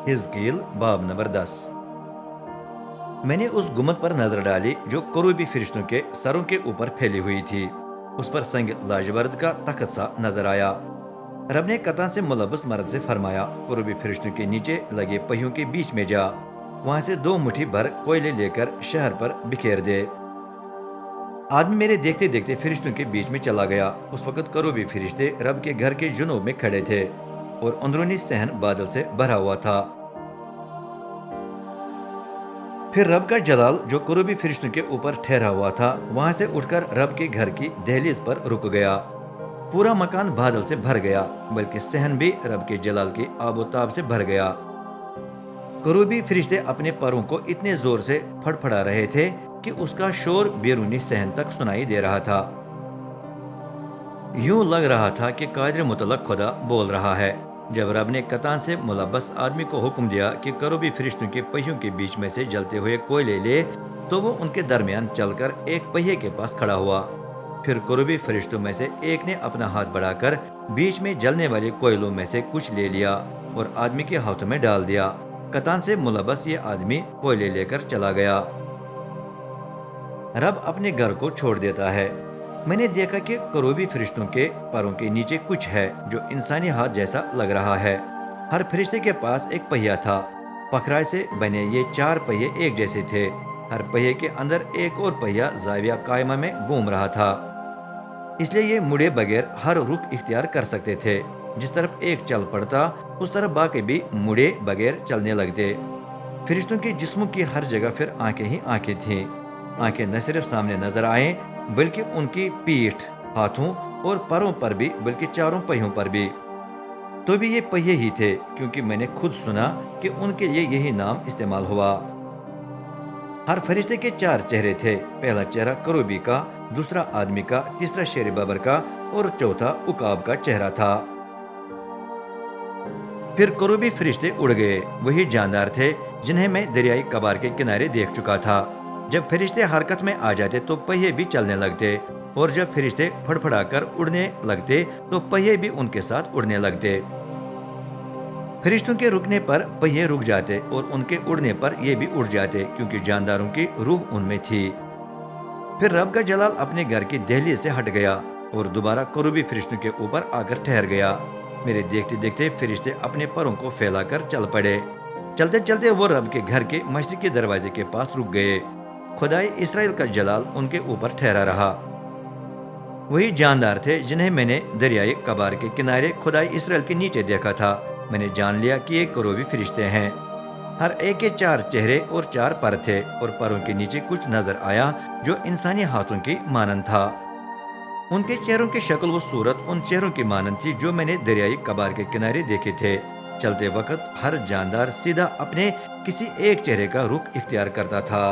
हिजकील बाब नंबर 10। मैंने उस गुम्बद पर नजर डाली जो करूबी फरिश्तों के सरों के ऊपर फैली हुई थी। उस पर संग लाजवर्द का तख्त सा नजर आया। रब ने कतान से मुलब्बस मर्द से फरमाया, करूबी फरिश्तों के नीचे लगे पहियों के बीच में जा, वहां से 2 मुट्ठी भर कोयले लेकर शहर पर बिखेर दे। आदमी मेरे देखते देखते फरिश्तों के बीच में चला गया। उस वक्त करूबी फरिश्ते रब के घर के जुनूब में खड़े थे और अंदरूनी सहन बादल से भरा हुआ था। फिर रब का जलाल जो कुरूबी फरिश्तों के ऊपर ठहरा हुआ था वहां से उठकर रब के घर की दहलीज पर रुक गया। पूरा मकान बादल से भर गया, बल्कि सहन भी रब के जलाल की आबोताब से भर गया। कुरूबी फरिश्ते अपने परों को इतने जोर से फड़फड़ा रहे थे कि उसका शोर बैरूनी सहन तक सुनाई दे रहा था। यूं लग रहा था कि कादिर मुतलक खुदा बोल रहा है। जब रब ने कतान से मुलब्बस आदमी को हुक्म दिया कि करूबी फरिश्तों के पहियों के बीच में से जलते हुए कोयले ले, तो वो उनके दरमियान चलकर एक पहिए के पास खड़ा हुआ। फिर करूबी फरिश्तों में से एक ने अपना हाथ बढ़ाकर बीच में जलने वाले कोयलों में से कुछ ले लिया और आदमी के हाथों में डाल दिया। कतान से मुलब्बस ये आदमी कोयले लेकर चला गया। रब अपने घर को छोड़ देता है। मैंने देखा कि करूबी फरिश्तों के पैरों के नीचे कुछ है जो इंसानी हाथ जैसा लग रहा है। हर फरिश्ते के पास एक पहिया था। पखराई से बने ये 4 पहिए एक जैसे थे। हर पहिए के अंदर एक और पहिया जाविया कायमा में घूम रहा था, इसलिए ये मुड़े बगैर हर रुख इख्तियार कर सकते थे। जिस तरफ एक चल पड़ता उस तरफ बाकी भी मुड़े बगैर चलने लगते। फरिश्तों के जिस्मों की हर जगह फिर आंखें ही आंखें थीं। आंखें न सिर्फ सामने नजर आए, बल्कि उनकी पीठ, हाथों और पैरों पर भी, बल्कि चारों पहियों पर भी। तो भी ये पहिए ही थे, क्योंकि मैंने खुद सुना कि उनके लिए यही नाम इस्तेमाल हुआ। हर फरिश्ते के 4 चेहरे थे। पहला चेहरा करूबी का, दूसरा आदमी का, तीसरा शेर बबर का और चौथा उकाब का चेहरा था। फिर करूबी फरिश्ते उड़ गए। वही जानदार थे जिन्हें मैं दरियाई कबार के किनारे देख चुका था। जब फरिश्ते हरकत में आ जाते तो पहिए भी चलने लगते, और जब फरिश्ते फड़फड़ाकर उड़ने लगते तो पहिए भी उनके साथ उड़ने लगते। फरिश्तों के रुकने पर पहिए रुक जाते और उनके उड़ने पर ये भी उड़ जाते, क्योंकि जानदारों की रूह उनमें थी। फिर रब का जलाल अपने घर की दहलीज से हट गया और दोबारा करूबी फरिश्तों के ऊपर आकर ठहर गया। मेरे देखते देखते फरिश्ते अपने परों को फैलाकर चल पड़े। चलते चलते वो रब के घर के मशरिकी दरवाजे के पास रुक गए। खुदाई इसराइल का जलाल उनके ऊपर ठहरा रहा। वही जानदार थे जिन्हें मैंने दरियाई कबार के किनारे खुदाई इसराइल के नीचे देखा था। मैंने जान लिया कि ये करूबी फरिश्ते हैं। हर एक के 4 चेहरे और 4 पर थे, और परों के नीचे कुछ नजर आया जो इंसानी हाथों की मानंद था। उनके चेहरों की शक्ल व सूरत उन चेहरों की मानंद थी जो मैंने दरियाई कबार के किनारे देखे थे। चलते वक्त हर जानदार सीधा अपने किसी एक चेहरे का रुख इख्तियार करता था।